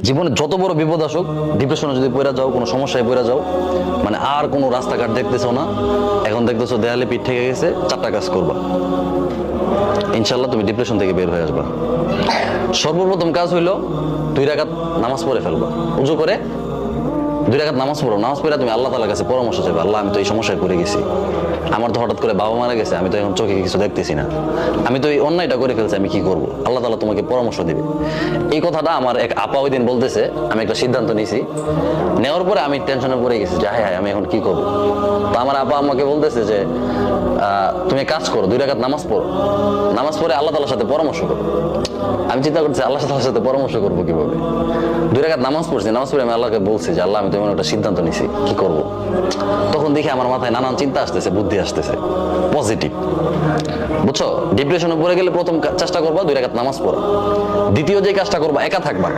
জীবনে যত বড় বিপদ আসুক, ডিপ্রেশনে যদি পড়ে যাও, কোনো সমস্যায় পড়ে যাও, মানে আর কোনো রাস্তাঘাট দেখতেছো না, এখন দেখতেছো দেয়ালে পিঠ থেকে গেছে, চারটা কাজ করবা, ইনশাল্লাহ তুমি ডিপ্রেশন থেকে বের হয়ে আসবা। সর্বপ্রথম কাজ হইলো 2 রাকাত নামাজ পড়ে ফেলবা। উজু করে 2 রাকাত নামাজ পড়ো। নামাজ পড়ে তুমি আল্লাহ তাআলার কাছে পরামর্শ চাইবে, আল্লাহ আমি তো এই সমস্যায় পড়ে গেছি, আমার তো হঠাৎ করে বাবা মারা গেছে, আমি তো এখন চোখে কিছু দেখতেছি না, আমি তো এই অন্যায়টা করে ফেলছি, আমি কি করব? আল্লাহ তাআলা তোমাকে পরামর্শ দিবে। এই কথাটা আমার এক আপা ওই দিন বলতেছে, আমি একটা সিদ্ধান্ত নিয়েছি, নেওয়ার পরে আমি টেনশনে পড়ে গেছি যে হায় আমি এখন কি করব। তো আমার আপা আমাকে বলতেছে যে তুমি কাজ করো, 2 রাকাত নামাজ পড়ো, নামাজ পড়ে আল্লাহ তাআলার সাথে পরামর্শ করো। আমি চিন্তা করছি আল্লাহ তাআলার সাথে পরামর্শ করবো কিভাবে। 2 রাকাত নামাজ পড়ছি, নামাজ পড়ে আমি আল্লাহকে বলছি যে আল্লাহ আমি তো এমন একটা সিদ্ধান্ত নিছি, কি করব। তখন দেখি আমার মাথায় নানান চিন্তা আসতেছে, বুদ্ধি আসতেছে, পজিটিভ, বুঝছো? ডিপ্রেশনে পড়ে গেলে প্রথম চেষ্টা করবা 2 রাকাত নামাজ পড়া। দ্বিতীয় যে কাজটা করবা, একা থাকবা।